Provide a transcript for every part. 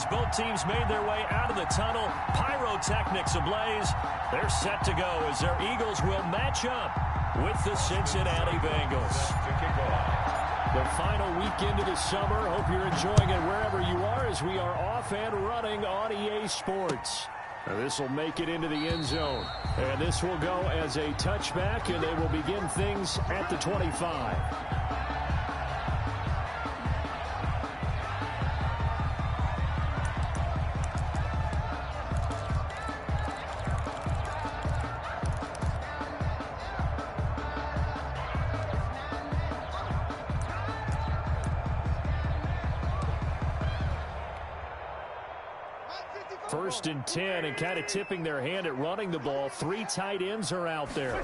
as both teams made their way out of the tunnel, pyrotechnics ablaze. They're set to go as their Eagles will match up with the Cincinnati Bengals. The final weekend of the summer. Hope you're enjoying it wherever you are as we are off and running on EA Sports. This will make it into the end zone. And this will go as a touchback, and they will begin things at the 25. First and 10, and kind of tipping their hand at running the ball. 3 tight ends are out there.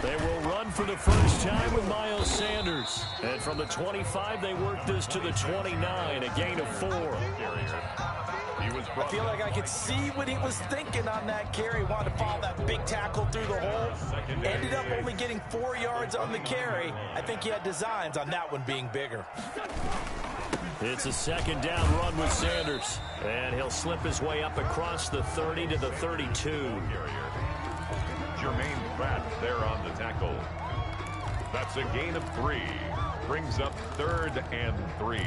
They will run for the first time with Miles Sanders. And from the 25, they work this to the 29, a gain of 4. I feel like I could see what he was thinking on that carry. Wanted to follow that big tackle through the hole. Ended up only getting 4 yards on the carry. I think he had designs on that one being bigger. It's a second down run with Sanders. And he'll slip his way up across the 30 to the 32. Jermaine Pratt there on the tackle. That's a gain of 3. Brings up 3rd and 3.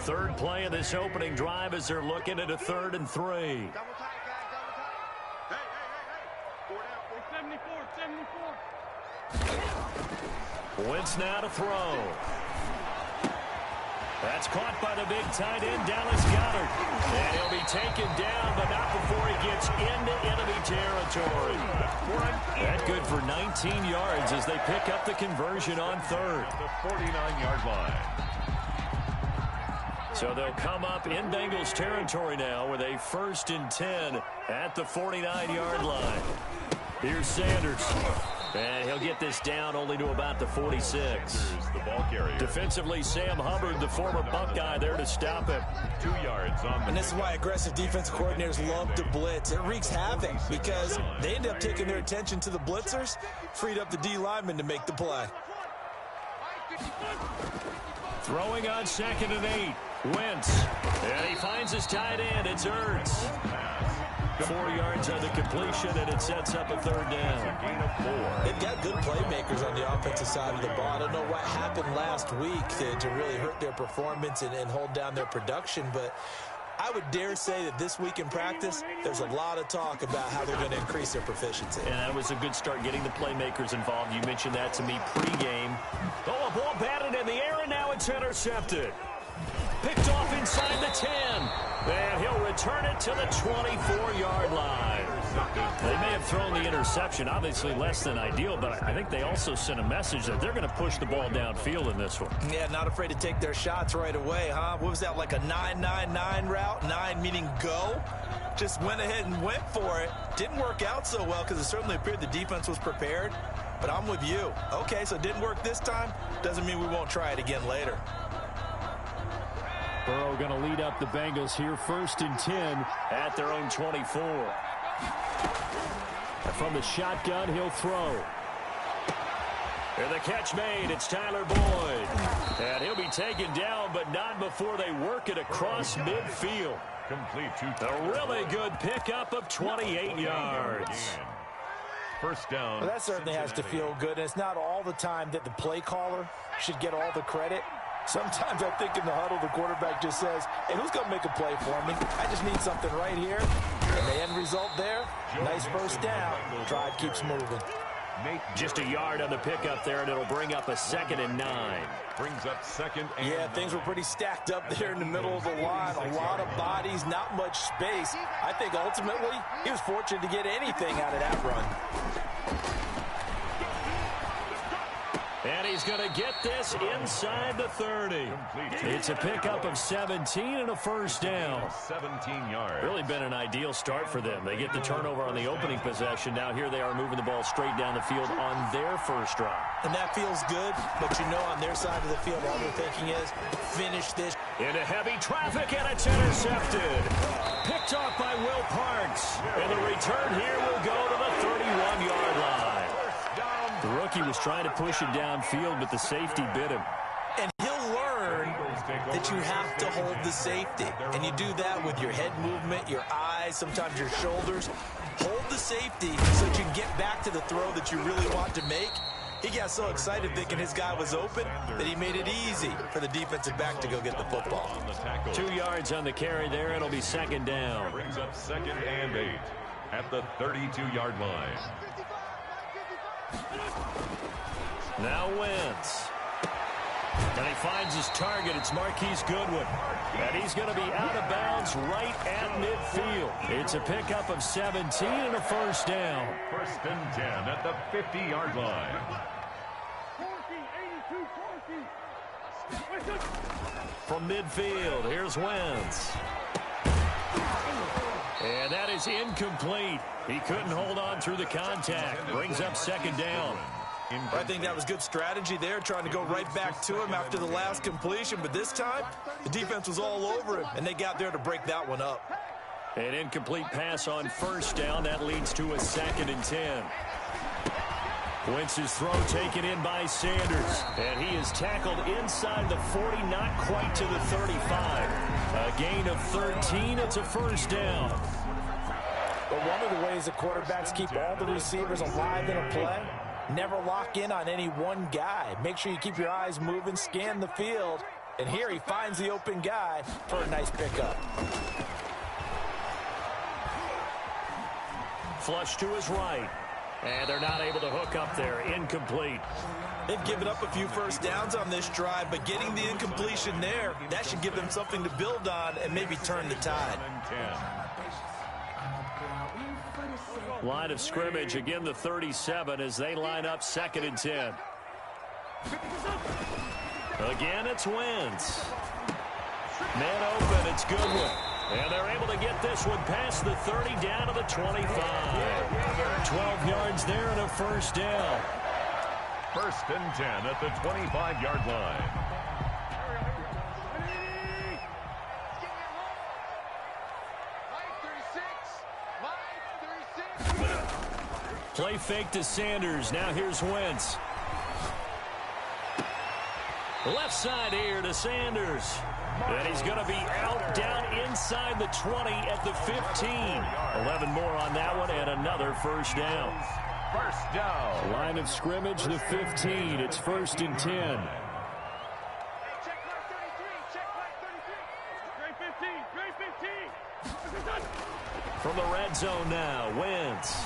Third play of this opening drive as they're looking at a 3rd and 3. Wentz now to throw. That's caught by the big tight end, Dallas Goedert. And he'll be taken down, but not before he gets into enemy territory. That's good for 19 yards as they pick up the conversion on 3rd. The 49-yard line. So they'll come up in Bengals territory now with a 1st and 10 at the 49-yard line. Here's Sanders. And he'll get this down only to about the 46. The ball carrier. Defensively, Sam Hubbard, the former Buckeye, there to stop him. 2 yards on the. And this is why aggressive defensive coordinators love to blitz. It wreaks havoc because they end up taking their attention to the blitzers, freed up the D lineman to make the play. Throwing on 2nd and 8. Wentz. And he finds his tight end. It's Ertz. 4 yards on the completion, and it sets up a 3rd down. Gain of 4. They've got good playmakers on the offensive side of the ball. I don't know what happened last week to really hurt their performance and hold down their production, but I would dare say that this week in practice, there's a lot of talk about how they're going to increase their proficiency. And that was a good start getting the playmakers involved. You mentioned that to me pregame. Oh, a ball batted in the air, and now it's intercepted. Picked off inside the 10. And he'll return it to the 24-yard line. They may have thrown the interception, obviously less than ideal, but I think they also sent a message that they're going to push the ball downfield in this one. Yeah, not afraid to take their shots right away, huh? What was that, like a 9-9-9 route? 9 meaning go? Just went ahead and went for it. Didn't work out so well because it certainly appeared the defense was prepared. But I'm with you. Okay, so it didn't work this time. Doesn't mean we won't try it again later. Burrow going to lead up the Bengals here, 1st and 10 at their own 24. And from the shotgun, he'll throw. And the catch made. It's Tyler Boyd. And he'll be taken down, but not before they work it across midfield. Complete A really good pickup of 28 yards. First down. Well, that certainly has to feel good. And it's not all the time that the play caller should get all the credit. Sometimes I think in the huddle, the quarterback just says, hey, who's going to make a play for me? I just need something right here. And the end result there, nice first down. Drive keeps moving. Just a yard on the pickup there, and it'll bring up a 2nd and 9. Brings up 2nd and 9. Yeah, things were pretty stacked up there in the middle of the line. A lot of bodies, not much space. I think ultimately he was fortunate to get anything out of that run. And he's going to get this inside the 30. It's a pickup of 17 and a first down. 17 yards. Really been an ideal start for them. They get the turnover on the opening possession. Now here they are moving the ball straight down the field on their first drive. And that feels good, but you know on their side of the field, all they're thinking is finish this. Into heavy traffic, and it's intercepted. Picked off by Will Parks. And the return here will go to the 31-yard line. Down The rookie was trying to push it downfield, but the safety bit him. And he'll learn that you have to hold the safety. And you do that with your head movement, your eyes, sometimes your shoulders. Hold the safety so that you can get back to the throw that you really want to make. He got so excited thinking his guy was open that he made it easy for the defensive back to go get the football. 2 yards on the carry there. It'll be second down. Brings up 2nd and 8 at the 32-yard line. Now Wentz. And he finds his target. It's Marquise Goodwin. And he's going to be out of bounds right at midfield. It's a pickup of 17 and a first down. 1st and 10 at the 50-yard line. From midfield, here's Wentz. And that is incomplete. He couldn't hold on through the contact. Brings up second down. I think that was good strategy there, trying to go right back to him after the last completion. But this time, the defense was all over him, and they got there to break that one up. An incomplete pass on first down. That leads to a 2nd and 10. Wentz's throw taken in by Sanders. And he is tackled inside the 40, not quite to the 35. A gain of 13. It's a first down. But one of the ways the quarterbacks keep all the receivers alive in a play, never lock in on any one guy. Make sure you keep your eyes moving, scan the field. And here he finds the open guy for a nice pickup. Flush to his right. And they're not able to hook up there. Incomplete. They've given up a few first downs on this drive, but getting the incompletion there, that should give them something to build on and maybe turn the tide. Line of scrimmage, again the 37 as they line up 2nd and 10. Again, it's Wentz. Man open, it's Goodwin. And they're able to get this one past the 30 down to the 25. 12 yards there and a first down. 1st and 10 at the 25-yard line. Play fake to Sanders. Now here's Wentz. Left side here to Sanders. And he's going to be out down inside the 20 at the 15. 11 more on that one and another first down. First down. Line of scrimmage, the 15. It's 1st and 10. From the red zone now, Wentz.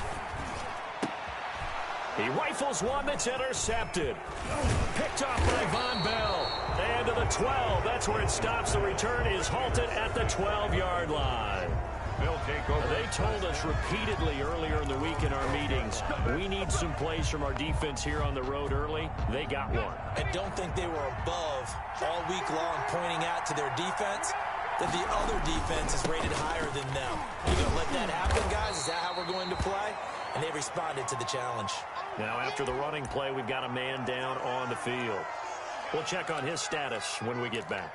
He rifles one that's intercepted. Picked off by Von Bell. And to the 12. That's where it stops. The return is halted at the 12-yard line. They'll take over. They told us repeatedly earlier in the week in our meetings, we need some plays from our defense here on the road early. They got one. I don't think they were above all week long pointing out to their defense that the other defense is rated higher than them. You going to let that happen, guys? Is that how we're going to play? And they responded to the challenge. Now, after the running play, we've got a man down on the field. We'll check on his status when we get back.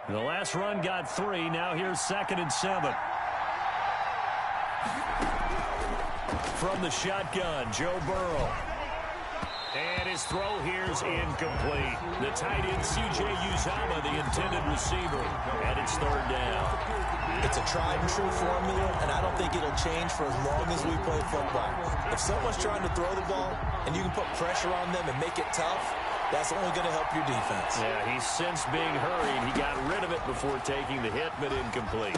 The last run got 3. Now here's 2nd and 7. From the shotgun, Joe Burrow. And his throw here's incomplete. The tight end, C.J. Uzomah, the intended receiver. And it's 3rd down. It's a tried-and-true formula, and I don't think it'll change for as long as we play football. If someone's trying to throw the ball and you can put pressure on them and make it tough, that's only going to help your defense. Yeah, he's since being hurried. He got rid of it before taking the hit, but incomplete.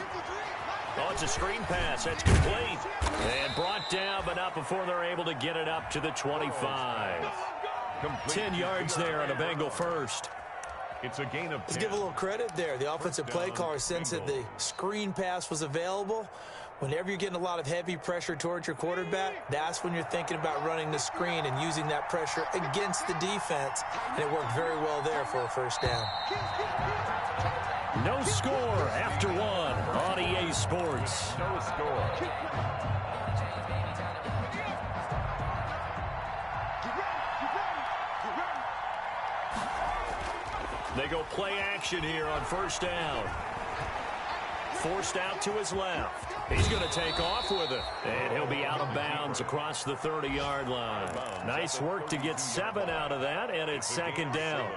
Oh, it's a screen pass. That's complete. And brought down, but not before they're able to get it up to the 25. 10 yards there on a Bengal first. It's a gain of 10. Let's give a little credit there. The offensive play caller sensed that the screen pass was available. Whenever you're getting a lot of heavy pressure towards your quarterback, that's when you're thinking about running the screen and using that pressure against the defense. And it worked very well there for a first down. No score after 1 on EA Sports. No score. They go play action here on first down. forced out to his left. He's going to take off with it. And he'll be out of bounds across the 30-yard line. Nice work to get 7 out of that, and it's second down.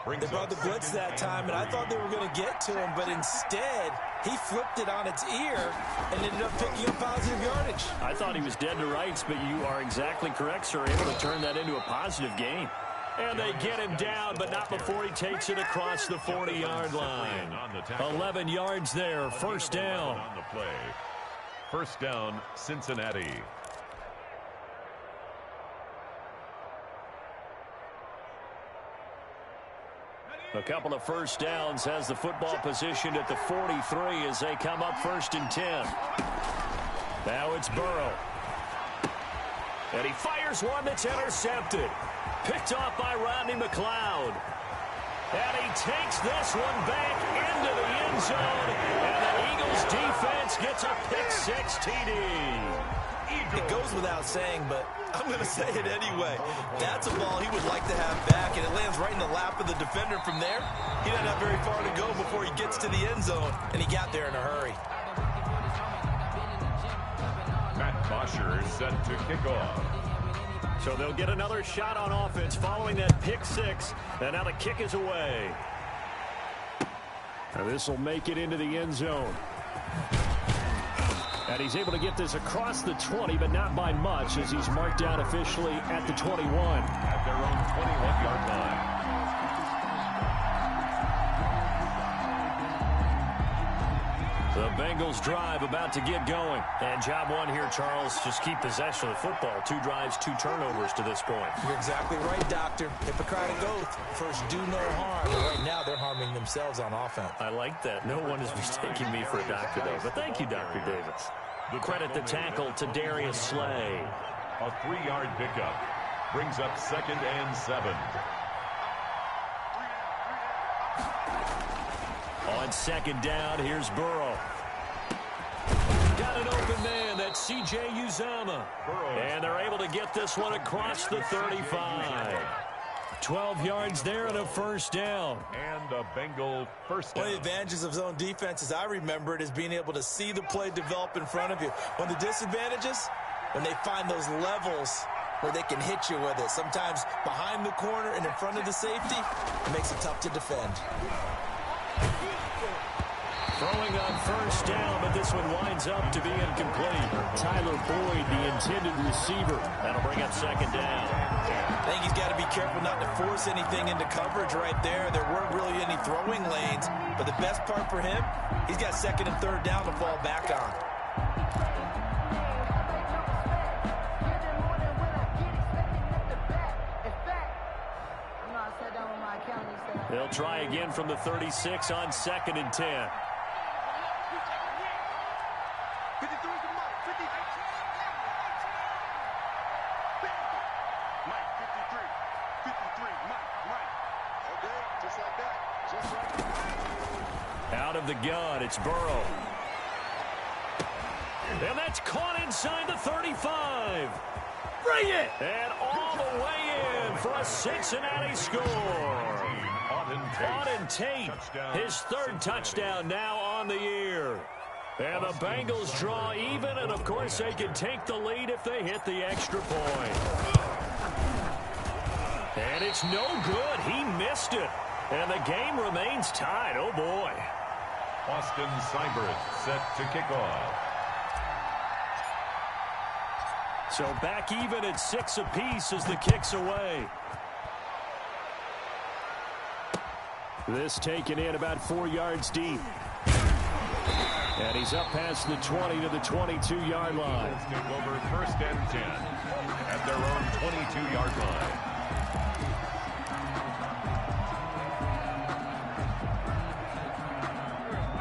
They brought the blitz that time, and I thought they were going to get to him, but instead, he flipped it on its ear and ended up picking up positive yardage. I thought he was dead to rights, but you are exactly correct, sir. Able to turn that into a positive gain. And they get him down, but not before he takes it across the 40-yard line. 11 yards there, first down. On the play. First down, Cincinnati. A couple of first downs has the football positioned at the 43 as they come up 1st and 10. Now it's Burrow. And he fires one that's intercepted. Picked off by Rodney McLeod. And he takes this one back into the end zone. And the Eagles defense gets a pick-6 TD. It goes without saying, but I'm going to say it anyway. That's a ball he would like to have back, and it lands right in the lap of the defender from there. He doesn't have very far to go before he gets to the end zone, and he got there in a hurry. Matt Bosher is set to kick off. So they'll get another shot on offense following that pick-6, and now the kick is away. Now this will make it into the end zone. And he's able to get this across the 20, but not by much, as he's marked down officially at the 21. At their own 21-yard line. The Bengals drive about to get going. And job one here, Charles, just keep possession of the football. 2 drives, 2 turnovers to this point. You're exactly right, Doctor. Hippocratic oath. First, do no harm. But right now, they're harming themselves on offense. I like that. No one is mistaking me for a doctor, though. But thank you, Dr. Davis. Credit the tackle to Darius Slay. A 3-yard pickup brings up 2nd and 7. On 2nd down, here's Burrow. Got an open man, that's C.J. Uzomah. And they're able to get this one across the 35. 12 yards there and a first down. And a Bengal first down. One of the advantages of zone defense, as I remember it, is being able to see the play develop in front of you. One of the disadvantages, when they find those levels where they can hit you with it. Sometimes behind the corner and in front of the safety, it makes it tough to defend. Throwing on first down, but this one winds up to be incomplete. Tyler Boyd, the intended receiver. That'll bring up 2nd down. I think he's got to be careful not to force anything into coverage right there. There weren't really any throwing lanes, but the best part for him, he's got 2nd and 3rd down to fall back on. They'll try again from the 36 on 2nd and 10. Out of the gun, it's Burrow. And that's caught inside the 35. Bring it! And all the way in for a Cincinnati score. Auden Tate, his 3rd touchdown now on the year. And the Bengals draw even, and of course they can take the lead if they hit the extra point. And it's no good. He missed it. And the game remains tied. Oh, boy. Austin Seibert set to kick off. So back even at 6 apiece as the kick's away. This taken in about 4 yards deep. And he's up past the 20 to the 22-yard line. Let's take over 1st and 10 at their own 22-yard line.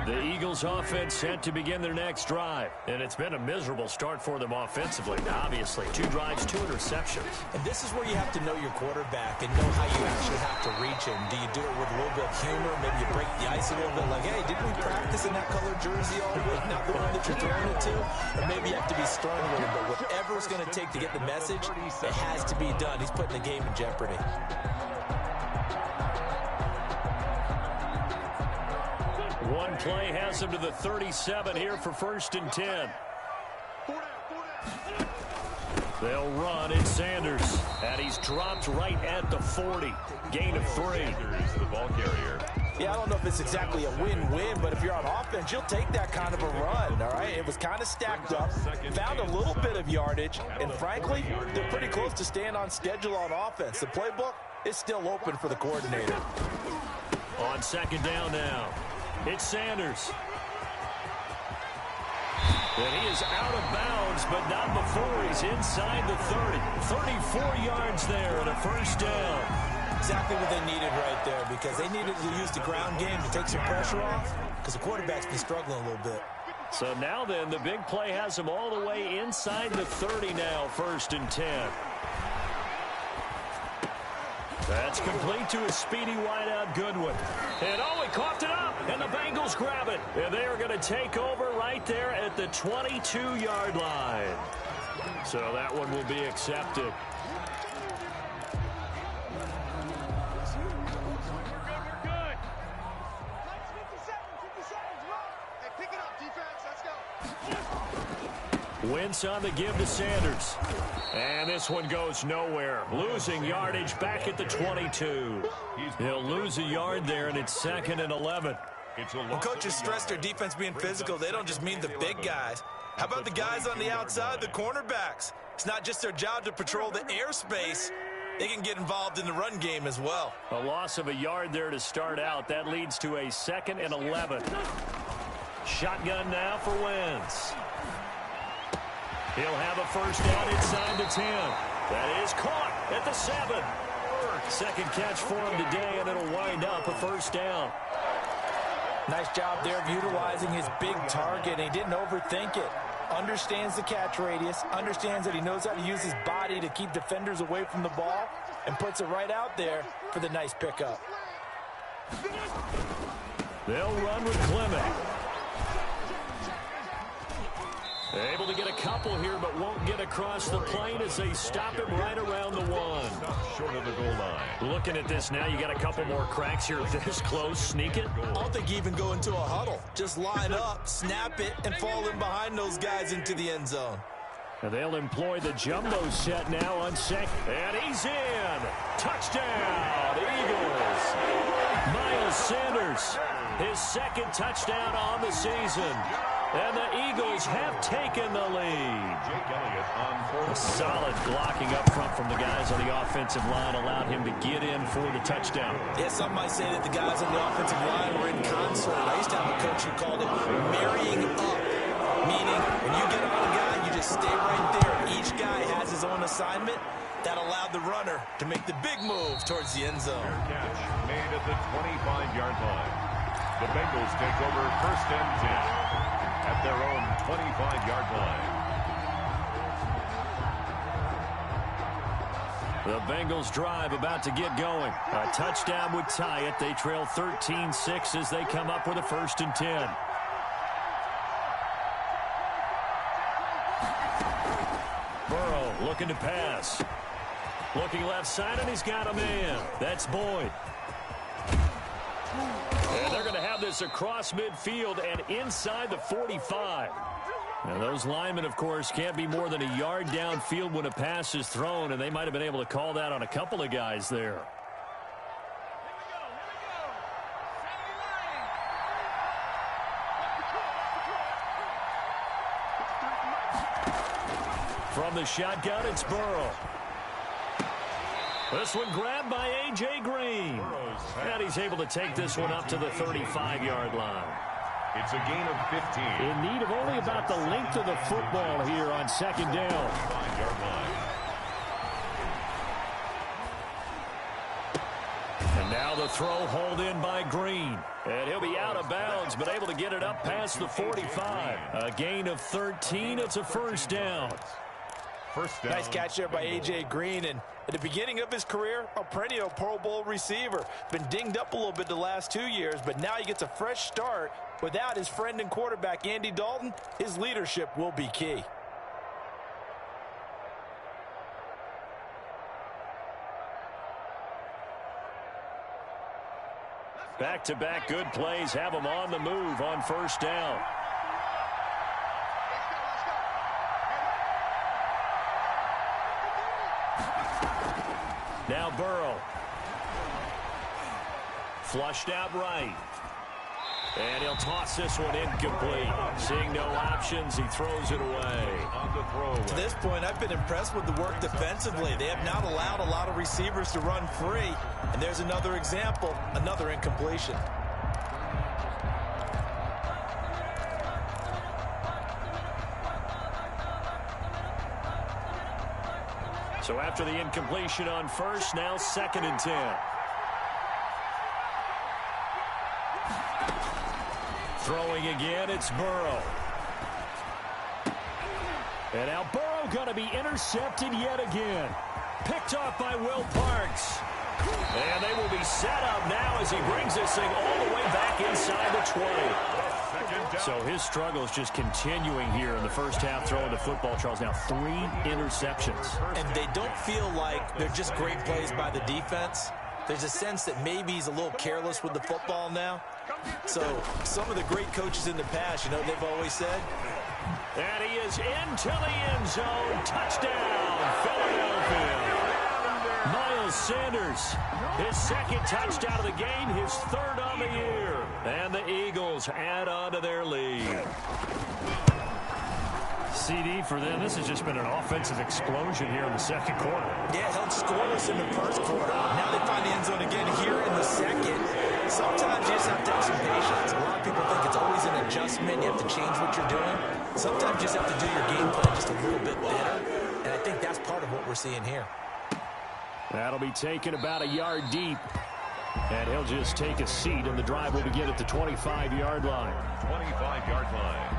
The Eagles offense set to begin their next drive. And it's been a miserable start for them offensively. Obviously, 2 drives, 2 interceptions. And this is where you have to know your quarterback and know how you actually have to reach him. Do you do it with a little bit of humor? Maybe you break the ice a little bit like, hey, didn't we practice in that colored jersey all week? Not the one that you're throwing it to? Or maybe you have to be stern with him. But whatever it's going to take to get the message, it has to be done. He's putting the game in jeopardy. One play has him to the 37 here for 1st and 10. They'll run. It's Sanders. And he's dropped right at the 40. Gain of 3. Sanders, the ball carrier. Yeah, I don't know if it's exactly a win-win, but if you're on offense, you'll take that kind of a run, all right? It was kind of stacked up, found a little bit of yardage, and frankly, they're pretty close to staying on schedule on offense. The playbook is still open for the coordinator. On 2nd down now, it's Sanders. And he is out of bounds, but not before he's inside the 30. 34 yards there and a 1st down. Exactly what they needed right there, because they needed to use the ground game to take some pressure off, because the quarterback's been struggling a little bit. So now then, the big play has him all the way inside the 30 now, 1st and 10. That's complete to a speedy wideout Goodwin. And he coughed it up, and the Bengals grab it. And they are going to take over right there at the 22-yard line. So that one will be accepted. Wentz on the give to Sanders. And this one goes nowhere. Losing yardage back at the 22. He'll lose a yard there, and it's 2nd and 11. When coaches stress their defense being physical, they don't just mean the big guys. How about the guys on the outside, the cornerbacks? It's not just their job to patrol the airspace. They can get involved in the run game as well. A loss of a yard there to start out. That leads to a 2nd and 11. Shotgun now for Wentz. He'll have a 1st down inside the 10. That is caught at the 7. Second catch for him today, and it'll wind up a 1st down. Nice job there of utilizing his big target. He didn't overthink it. Understands the catch radius, understands that he knows how to use his body to keep defenders away from the ball, and puts it right out there for the nice pickup. They'll run with Clement. Able to get a couple here, but won't get across the plane as they stop him right around the 1. Short of the goal line. Looking at this now, you got a couple more cracks here. This close, sneak it. I don't think you even go into a huddle. Just line up, snap it, and fall in behind those guys into the end zone. And they'll employ the jumbo set now on 2nd. And he's in. Touchdown, Eagles. Miles Sanders, his 2nd touchdown on the season. And the Eagles have taken the lead. Jake Elliott on 4th. Solid blocking up front from the guys on the offensive line allowed him to get in for the touchdown. Yeah, some might say that the guys on the offensive line were in concert. I used to have a coach who called it marrying up, meaning when you get on a guy, you just stay right there. Each guy has his own assignment. That allowed the runner to make the big move towards the end zone. Catch made at the 25-yard line. The Bengals take over 1st and 10. At their own 25-yard line. The Bengals drive about to get going. A touchdown would tie it. They trail 13-6 as they come up with a 1st and 10. Burrow looking to pass. Looking left side, and he's got a man. That's Boyd. And they're going to have this across midfield and inside the 45. Now, those linemen, of course, can't be more than a yard downfield when a pass is thrown, and they might have been able to call that on a couple of guys there. From the shotgun, it's Burrow. This one grabbed by A.J. Green. And he's able to take this one up to the 35-yard line. It's a gain of 15. In need of only about the length of the football here on 2nd down. 5-yard line. And now the throw hauled in by Green. And he'll be out of bounds, but able to get it up past the 45. A gain of 13. It's a 1st down. First down. Nice catch there by A.J. Green, and at the beginning of his career, a perennial Pro Bowl receiver. Been dinged up a little bit the last 2 years, but now he gets a fresh start. Without his friend and quarterback, Andy Dalton, his leadership will be key. Back-to-back good plays have them on the move on first down. Now Burrow. Flushed out right. And he'll toss this one incomplete. Seeing no options, he throws it away. To this point, I've been impressed with the work defensively. They have not allowed a lot of receivers to run free. And there's another example, another incompletion. So after the incompletion on first, now 2nd and 10. Throwing again, it's Burrow. And now Burrow going to be intercepted yet again. Picked off by Will Parks. And they will be set up now as he brings this thing all the way back inside the 20. So his struggle is just continuing here in the first half, throwing the football, Charles. Now 3 interceptions. And they don't feel like they're just great plays by the defense. There's a sense that maybe he's a little careless with the football now. So some of the great coaches in the past, you know, they've always said. And he is into the end zone. Touchdown, Philadelphia. Miles Sanders, his 2nd touchdown of the game, his 3rd on the year. And the Eagles add on to their lead. CD for them, this has just been an offensive explosion here in the 2nd quarter. Yeah, held scoreless in the 1st quarter. Now they find the end zone again here in the 2nd. Sometimes you just have to have some patience. A lot of people think it's always an adjustment. You have to change what you're doing. Sometimes you just have to do your game plan just a little bit better. And I think that's part of what we're seeing here. That'll be taken about a yard deep. And he'll just take a seat, and the drive will begin at the 25-yard line. 25-yard line.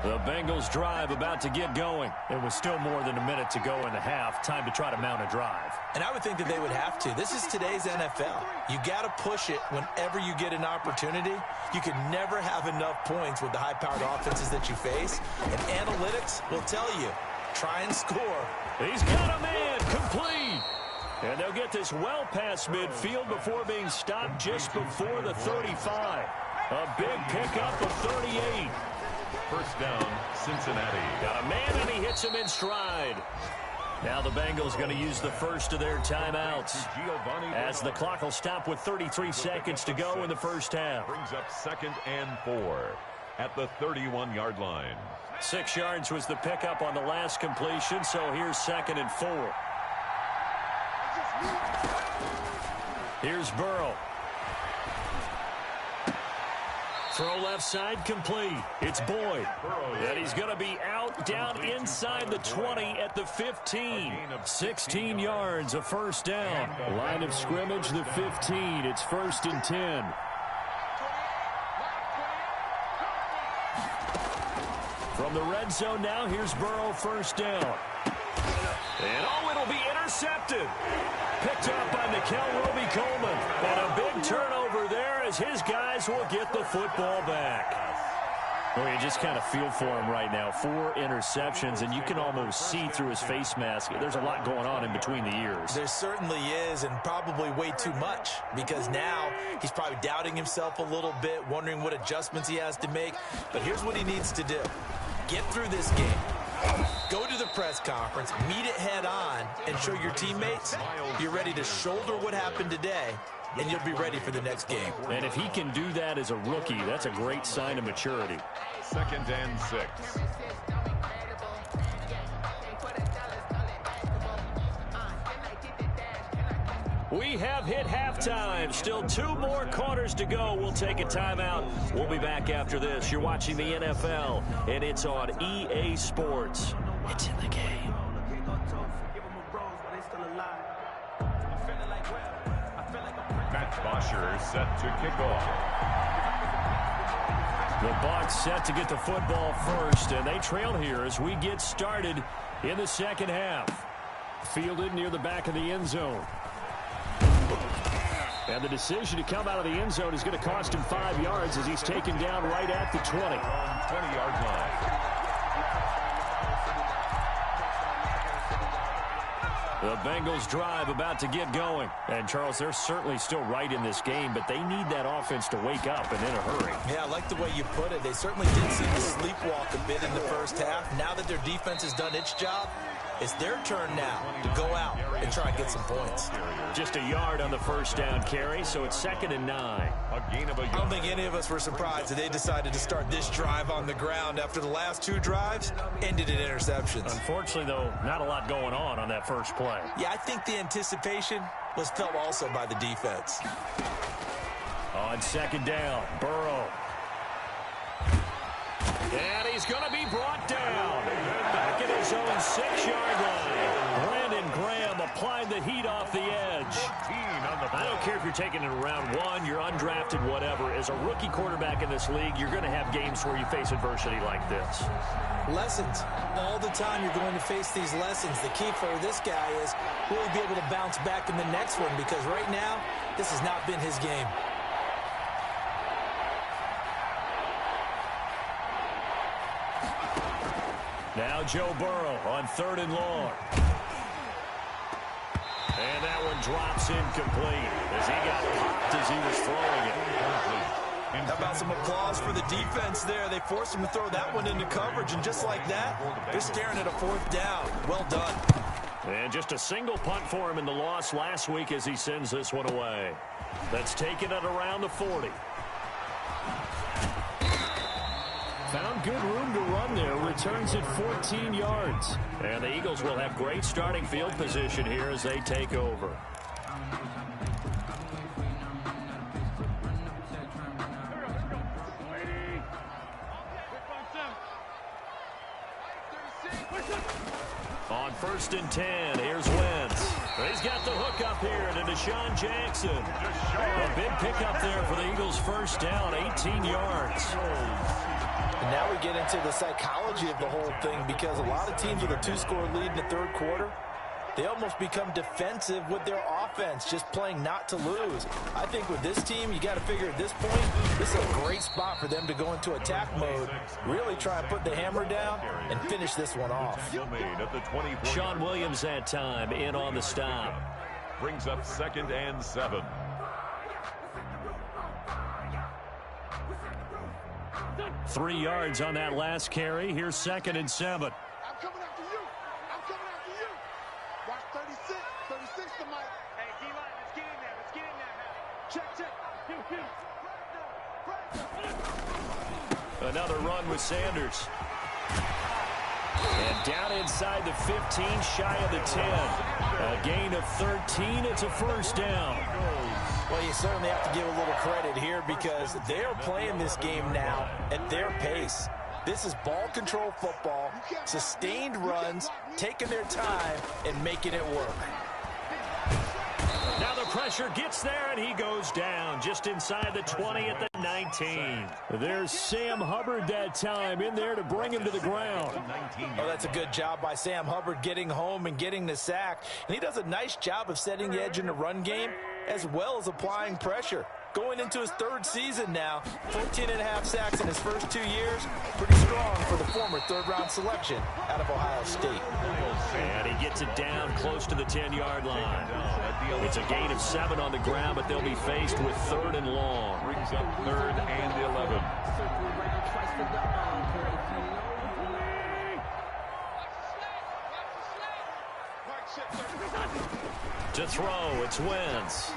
The Bengals drive about to get going. It was still more than a minute to go in the half. Time to try to mount a drive. And I would think that they would have to. This is today's NFL. You got to push it whenever you get an opportunity. You can never have enough points with the high-powered offenses that you face. And analytics will tell you, try and score. He's got a man complete. And they'll get this well past midfield before being stopped just before the 35. A big pickup of 38. First down, Cincinnati. Got a man, and he hits him in stride. Now the Bengals going to use the first of their timeouts, as the clock will stop with 33 seconds to go in the first half. Brings up 2nd and 4 at the 31-yard line. 6 yards was the pickup on the last completion, so here's 2nd and 4. Here's Burrow. Throw left side complete. It's Boyd. And he's going to be out down inside the 20 at the 15. 16 yards, a first down. Line of scrimmage, the 15. It's 1st and 10. From the red zone now, here's Burrow, first down. And it'll be intercepted. Picked up by Nikel Roby-Coleman. And a big turnover there as his guys will get the football back. Well, you just kind of feel for him right now. 4 interceptions, and you can almost see through his face mask. There's a lot going on in between the ears. There certainly is, and probably way too much, because now he's probably doubting himself a little bit, wondering what adjustments he has to make. But here's what he needs to do. Get through this game. Go to the press conference, meet it head on, and show your teammates you're ready to shoulder what happened today, and you'll be ready for the next game. And if he can do that as a rookie, that's a great sign of maturity. 2nd and 6. We have hit halftime. Still 2 more quarters to go. We'll take a timeout. We'll be back after this. You're watching the NFL, and it's on EA Sports. It's in the game. Matt Bosher set to kick off. The Bucs set to get the football first, and they trail here as we get started in the second half. Fielded near the back of the end zone. And the decision to come out of the end zone is going to cost him 5 yards as he's taken down right at the 20. 20-yard line. The Bengals drive about to get going. And, Charles, they're certainly still right in this game, but they need that offense to wake up and in a hurry. Yeah, I like the way you put it. They certainly did seem to sleepwalk a bit in the first half. Now that their defense has done its job, it's their turn now to go out and try and get some points. Just a yard on the first down carry, so it's 2nd and 9. A gain of a yard. I don't think any of us were surprised that they decided to start this drive on the ground after the last 2 drives ended in interceptions. Unfortunately, though, not a lot going on that first play. Yeah, I think the anticipation was felt also by the defense. On 2nd down, Burrow. And he's going to be brought down. Back at his own 6-yard line. Brandon Graham applied the heat off the edge. I don't care if you're taking it in round 1, you're undrafted, whatever. As a rookie quarterback in this league, you're going to have games where you face adversity like this. Lessons. All the time you're going to face these lessons. The key for this guy is will he be able to bounce back in the next one, because right now, this has not been his game. Now Joe Burrow on 3rd and long. And that one drops incomplete as he got popped as he was throwing it. How about some applause for the defense there? They forced him to throw that one into coverage, and just like that, they're staring at a 4th down. Well done. And just a single punt for him in the loss last week as he sends this one away. That's taken at around the 40. Found good room to run there. Returns at 14 yards. And the Eagles will have great starting field position here as they take over. On 1st and 10, here's Wentz. He's got the hook up here to Deshaun Jackson. A big pickup there for the Eagles' first down, 18 yards. And now we get into the psychology of the whole thing, because a lot of teams with a 2-score lead in the 3rd quarter, they almost become defensive with their offense, just playing not to lose. I think with this team, you got to figure at this point, this is a great spot for them to go into attack mode, really try and put the hammer down and finish this one off. Sean Williams that time in on the stop. Brings up 2nd and 7. Three yards on that last carry. Here's 2nd and 7. I'm coming after you. I'm coming after you. Watch 36. 36 to Mike. Hey, D-line, let's get in there. Let's get in there. Check. Another run with Sanders. And down inside the 15, shy of the 10. A gain of 13. It's a first down. Well, you certainly have to give a little credit here, because they're playing this game now at their pace. This is ball control football, sustained runs, taking their time and making it work. Now the pressure gets there, and he goes down just inside the 20 at the 19. There's Sam Hubbard that time in there to bring him to the ground. Oh, that's a good job by Sam Hubbard getting home and getting the sack. And he does a nice job of setting the edge in the run game as well as applying pressure. Going into his 3rd season now, 14.5 sacks in his first 2 years. Pretty strong for the former 3rd-round selection out of Ohio State. And he gets it down close to the 10-yard line. It's a gain of 7 on the ground, but they'll be faced with 3rd and long. Brings up 3rd and 11. To throw, it's Wentz.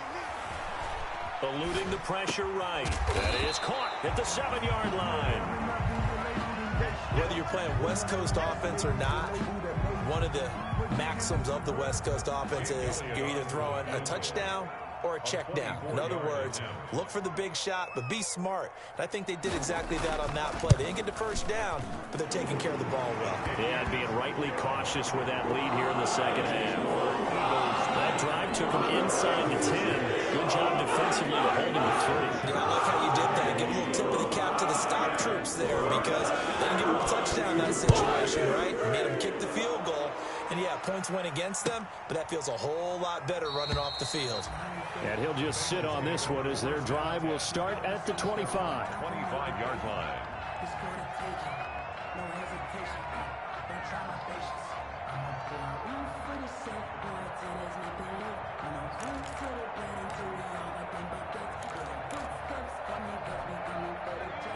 Eluding the pressure right. That is caught at the 7-yard line. Whether you're playing West Coast offense or not, one of the maxims of the West Coast offense is you're either throwing a touchdown or a check down. In other words, look for the big shot, but be smart. And I think they did exactly that on that play. They didn't get the first down, but they're taking care of the ball well. Yeah, being rightly cautious with that lead here in the second half. That drive took them inside the 10. Good job defensively to hold them to 3. Yeah, I love how you did that. Give a little tip of the cap to the stop troops there, because they didn't give them a touchdown in that situation, right? Made them kick the field goal. And yeah, points went against them, but that feels a whole lot better running off the field. And he'll just sit on this one as their drive will start at the 25. 25-yard line.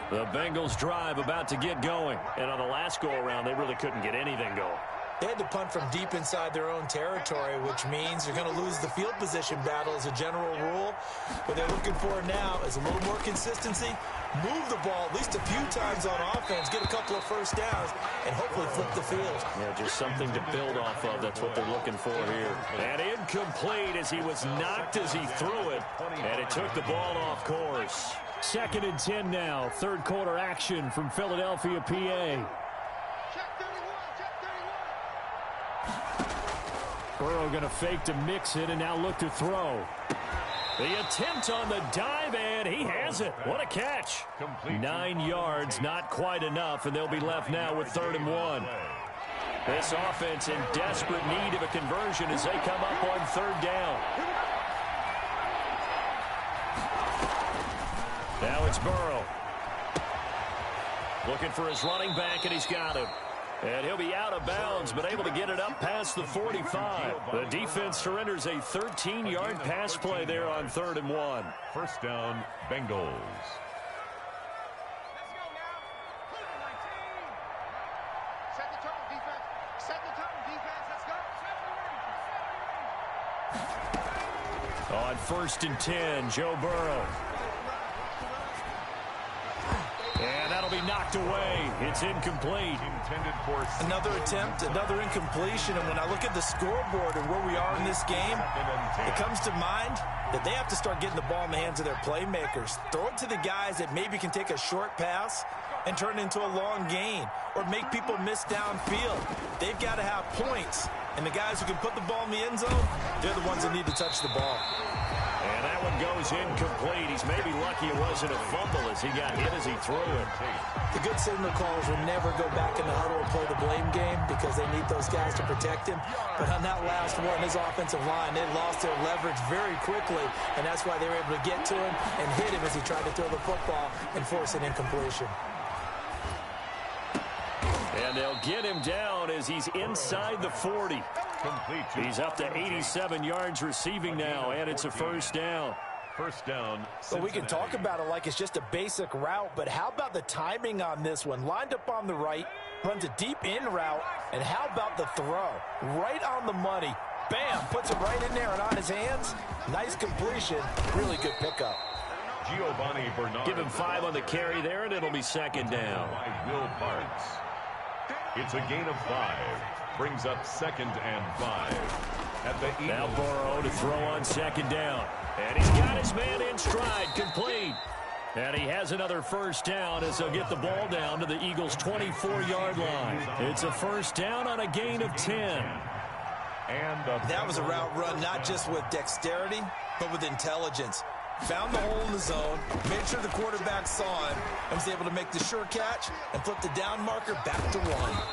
The Bengals drive about to get going. And on the last go-around, they really couldn't get anything going. They had to punt from deep inside their own territory, which means you're going to lose the field position battle as a general rule. What they're looking for now is a little more consistency, move the ball at least a few times on offense, get a couple of first downs, and hopefully flip the field. Yeah, just something to build off of. That's what they're looking for here. And incomplete as he was knocked as he threw it, and it took the ball off course. 2nd and 10 now. Third quarter action from Philadelphia, PA. Burrow going to fake to mix it and now look to throw. The attempt on the dive, and he has it. What a catch. 9 yards, not quite enough, and they'll be left now with 3rd and 1. This offense in desperate need of a conversion as they come up on 3rd down. Now it's Burrow. Looking for his running back, and he's got him. And he'll be out of bounds, but able to get it up past the 45. The defense surrenders a 13-yard pass play there on 3rd and 1. First down, Bengals. Set the tone, defense. Set the tone, defense. Let's go. On 1st and 10, Joe Burrow. And that'll be knocked away. It's incomplete. Intended for Another attempt, another incompletion. And when I look at the scoreboard and where we are in this game, it comes to mind that they have to start getting the ball in the hands of their playmakers. Throw it to the guys that maybe can take a short pass and turn it into a long gain or make people miss downfield. They've got to have points. And the guys who can put the ball in the end zone, they're the ones that need to touch the ball. And that one goes incomplete. He's maybe lucky it wasn't a fumble as he got hit as he threw it. The good signal callers will never go back in the huddle and play the blame game because they need those guys to protect him. But on that last one, his offensive line, they lost their leverage very quickly, and that's why they were able to get to him and hit him as he tried to throw the football and force an incompletion. And they'll get him down as he's inside the 40. He's up to 87 yards receiving now, and it's a first down. First down, Well, we can talk about it like it's just a basic route, but how about the timing on this one? Lined up on the right, runs a deep in route, and how about the throw? Right on the money. Bam! Puts it right in there and on his hands. Nice completion. Really good pickup. Giovanni Bernard. Give him 5 on the carry there, and it'll be 2nd down. By Will Parks. It's a gain of 5. Brings up 2nd and 5. At the Now Eagles. Burrow to throw on 2nd down. And he's got his man in stride, complete. And he has another first down as they'll get the ball down to the Eagles' 24-yard line. It's a first down on a gain of 10. And That was a route run not just with dexterity, but with intelligence. Found the hole in the zone, made sure the quarterback saw him, and was able to make the sure catch and flip the down marker back to 1.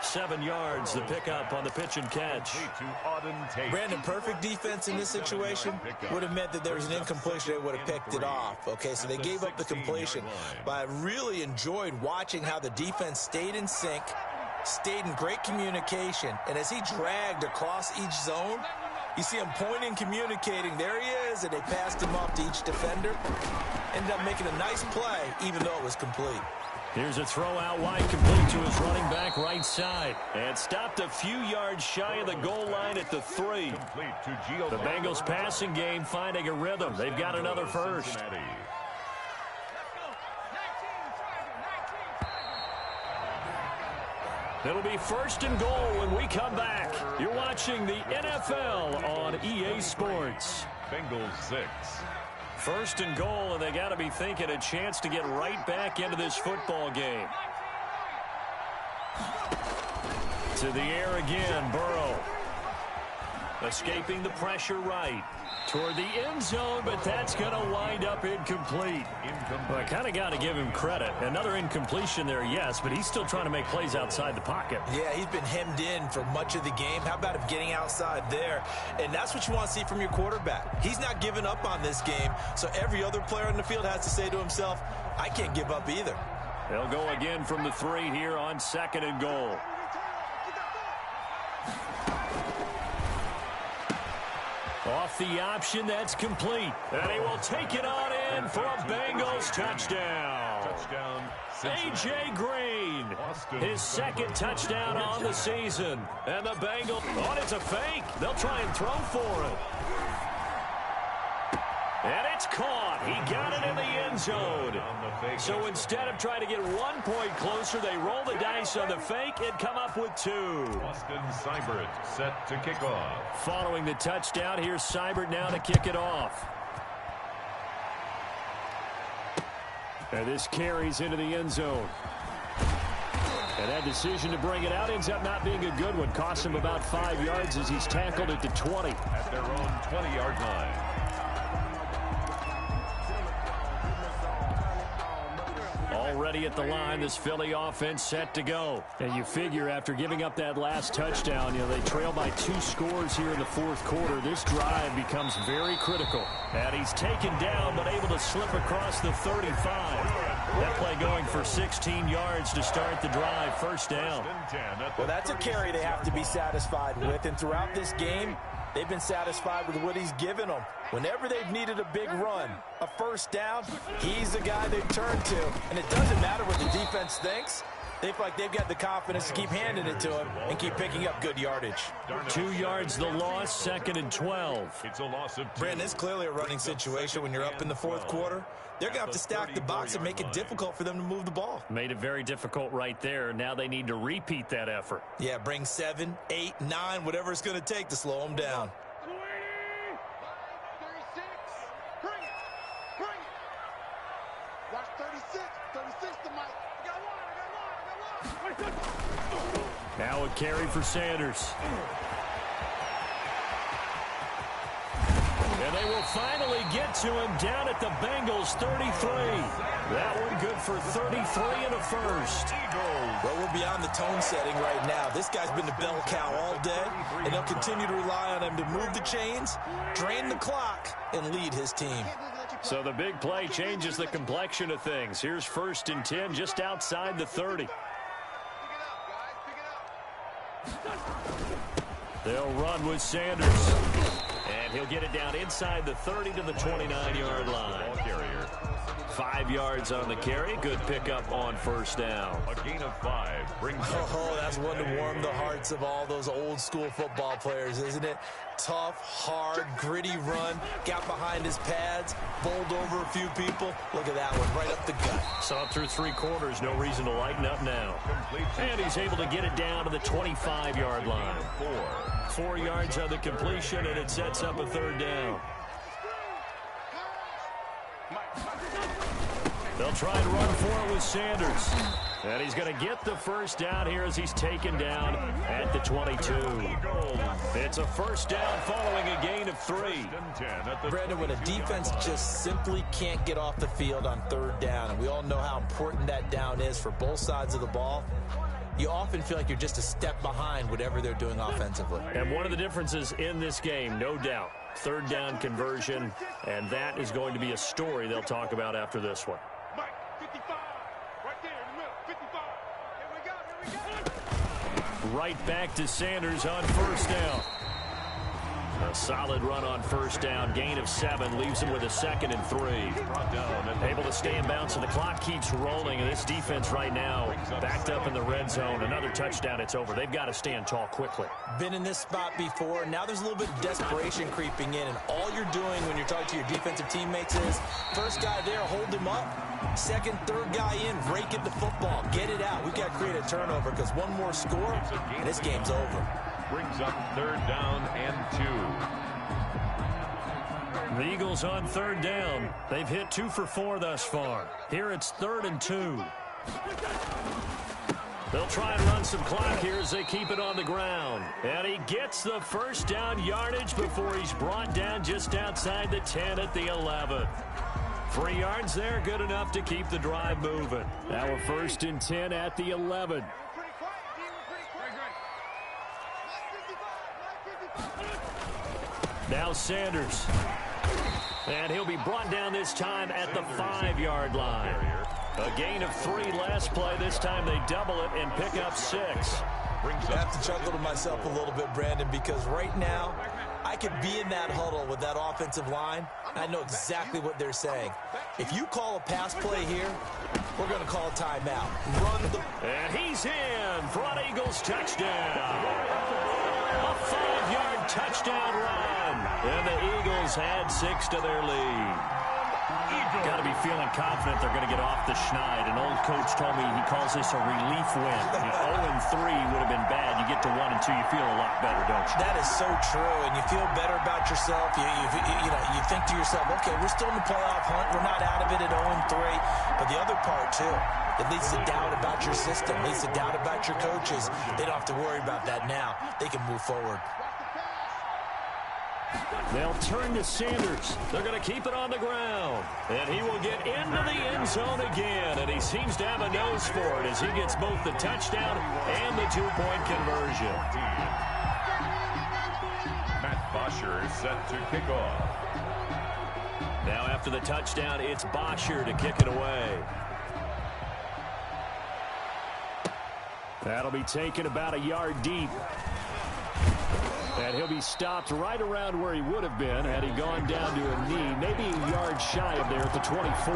7 yards, the pickup on the pitch and catch. to Auden Tate. Brandon, perfect defense in this situation would have meant that there was an incompletion. They would have picked it off. Okay, so they gave up the completion. But I really enjoyed watching how the defense stayed in sync, stayed in great communication, and as he dragged across each zone, you see him pointing, communicating. There he is, and they passed him off to each defender. Ended up making a nice play, even though it was complete. Here's a throw out wide, complete to his running back right side. And stopped a few yards shy of the goal line at the 3. The Bengals passing game finding a rhythm. They've got another first. It'll be 1st and goal when we come back. You're watching the NFL on EA Sports. Bengals 6. 1st and goal, and they got to be thinking a chance to get right back into this football game. To the air again, Burrow. Escaping the pressure right. Toward the end zone, but that's going to wind up incomplete. Well, I kind of got to give him credit. Another incompletion there, yes, but he's still trying to make plays outside the pocket. Yeah, he's been hemmed in for much of the game. How about him getting outside there? And that's what you want to see from your quarterback. He's not giving up on this game, so every other player on the field has to say to himself, I can't give up either. They'll go again from the 3 here on 2nd and goal. Off the option, that's complete. And he will take it on in for a Bengals touchdown. A.J. Green, his 2nd touchdown on the season. And the Bengals, oh, it's a fake. They'll try and throw for it. And it's caught. He got it in the end zone. So instead of trying to get 1 point closer, they roll the dice on the fake and come up with 2. Austin Seibert set to kick off. Following the touchdown, here's Seibert now to kick it off. And this carries into the end zone. And that decision to bring it out ends up not being a good one. Costs him about 5 yards as he's tackled at the 20. At their own 20-yard line. Already at the line, this Philly offense set to go. And you figure after giving up that last touchdown, they trail by 2 scores here in the 4th quarter. This drive becomes very critical. And he's taken down but able to slip across the 35. That play going for 16 yards to start the drive. First down. Well, that's a carry they have to be satisfied with. And throughout this game, they've been satisfied with what he's given them. Whenever they've needed a big run, a first down, he's the guy they turn to. And it doesn't matter what the defense thinks. They feel like they've got the confidence to keep handing it to him and keep picking up good yardage. 2 yards the loss, 2nd and 12. It's a loss of 2. Brandon, it's clearly a running situation when you're up in the 4th quarter. They're going to have to stack the box and make it difficult for them to move the ball. Made it very difficult right there. Now they need to repeat that effort. Yeah, bring 7, 8, 9, whatever it's going to take to slow them down. Watch 36. 36 to Mike. I got one. Now a carry for Sanders. And they will finally get to him down at the Bengals 33. That one good for 33 and a first. Well, we're beyond the tone setting right now. This guy's been the bell cow all day, and they'll continue to rely on him to move the chains, drain the clock, and lead his team. So the big play changes the complexion of things. Here's 1st and 10 just outside the 30. They'll run with Sanders. And he'll get it down inside the 30 to the 29-yard line. 5 yards on the carry. Good pickup on first down. A gain of 5 brings Oh, that's one to warm the hearts of all those old-school football players, isn't it? Tough, hard, gritty run. Got behind his pads, bowled over a few people. Look at that one, right up the gut. Saw it through 3 quarters. No reason to lighten up now. And he's able to get it down to the 25-yard line. 4 yards on the completion, and it sets up a 3rd down. They'll try and run for it with Sanders. And he's going to get the first down here as he's taken down at the 22. It's a first down following a gain of 3. Brandon, when a defense just simply can't get off the field on 3rd down, and we all know how important that down is for both sides of the ball, you often feel like you're just a step behind whatever they're doing offensively. And one of the differences in this game, no doubt, 3rd down conversion, and that is going to be a story they'll talk about after this one. Mike, 55. Right there in the middle. 55. Here we go. Right back to Sanders on first down. A solid run on first down. Gain of 7 leaves him with a 2nd and 3. Able to stay in bounds, and the clock keeps rolling. And this defense right now backed up in the red zone. Another touchdown, it's over. They've got to stand tall quickly. Been in this spot before. Now there's a little bit of desperation creeping in. And all you're doing when you're talking to your defensive teammates is, first guy there, hold him up. 2nd, 3rd guy in, rake at the football. Get it out. We've got to create a turnover because one more score, and this game's over. Brings up 3rd down and 2. The Eagles on 3rd down. They've hit 2 for 4 thus far. Here it's 3rd and 2. They'll try and run some clock here as they keep it on the ground. And he gets the first down yardage before he's brought down just outside the 10 at the 11. 3 yards there, good enough to keep the drive moving. Now we're 1st and 10 at the 11. Now Sanders. And he'll be brought down this time at the 5-yard line. A gain of 3 last play. This time they double it and pick up 6. I have to chuckle to myself a little bit, Brandon, because right now I could be in that huddle with that offensive line. I know exactly what they're saying. If you call a pass play here, we're going to call a timeout. And he's in for an Eagles touchdown. A 5-yard touchdown run. And the Eagles add 6 to their lead. Got to be feeling confident they're going to get off the schneid. An old coach told me he calls this a relief win. 0-3 would have been bad. You get to 1-2, you feel a lot better, don't you? That is so true, and you feel better about yourself. You think to yourself, okay, we're still in the playoff hunt. We're not out of it at 0-3. But the other part, too, it leads to doubt about your system. It leads to doubt about your coaches. They don't have to worry about that now. They can move forward. They'll turn to Sanders. They're going to keep it on the ground. And he will get into the end zone again. And he seems to have a nose for it as he gets both the touchdown and the 2-point conversion. Matt Bosher is set to kick off. Now after the touchdown, it's Bosher to kick it away. That'll be taken about a yard deep. And he'll be stopped right around where he would have been had he gone down to a knee, maybe a yard shy of there at the 24.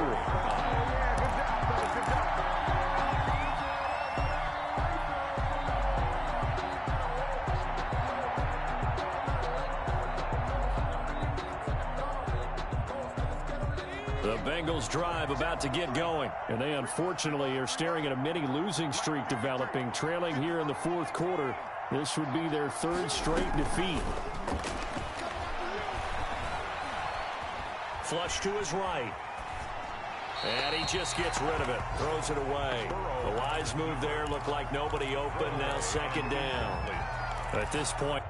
The Bengals drive about to get going, and they unfortunately are staring at a mini losing streak developing, trailing here in the 4th quarter. This would be their 3rd straight defeat. Flush to his right. And he just gets rid of it. Throws it away. A wise move there. Looked like nobody open. Now 2nd down. At this point,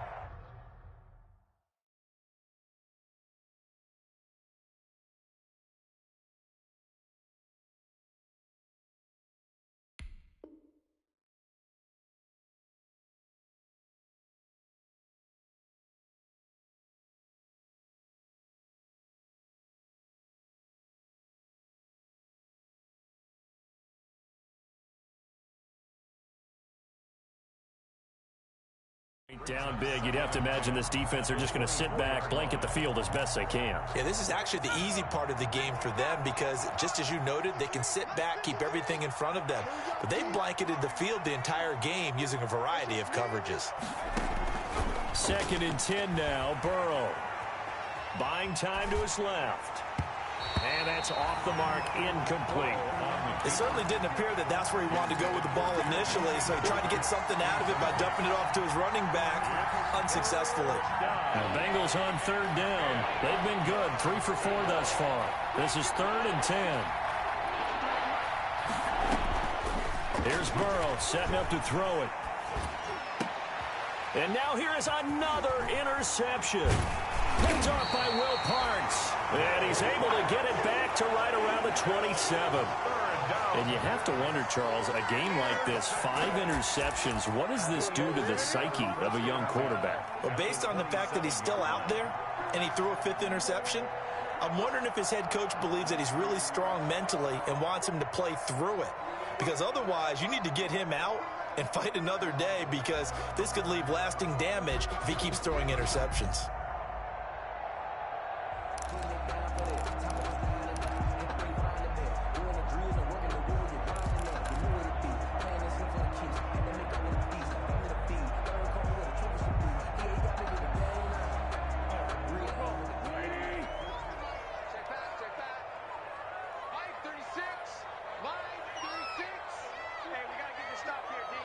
down big. You'd have to imagine this defense are just going to sit back, blanket the field as best they can. Yeah, this is actually the easy part of the game for them because, just as you noted, they can sit back, keep everything in front of them. But they've blanketed the field the entire game using a variety of coverages. 2nd and 10 now. Burrow. Buying time to his left. And that's off the mark, incomplete. It certainly didn't appear that that's where he wanted to go with the ball initially, so he tried to get something out of it by dumping it off to his running back unsuccessful. Now, Bengals on 3rd down. They've been good, 3 for 4 thus far. This is 3rd and 10. Here's Burrow setting up to throw it. And now here is another interception. Picked off by Will Parks. And he's able to get it back to right around the 27. And you have to wonder, Charles, a game like this, 5 interceptions, what does this do to the psyche of a young quarterback? Well, based on the fact that he's still out there and he threw a 5th interception, I'm wondering if his head coach believes that he's really strong mentally and wants him to play through it. Because otherwise, you need to get him out and fight another day because this could leave lasting damage if he keeps throwing interceptions. Line 36. Hey, we got to get this stop here, D.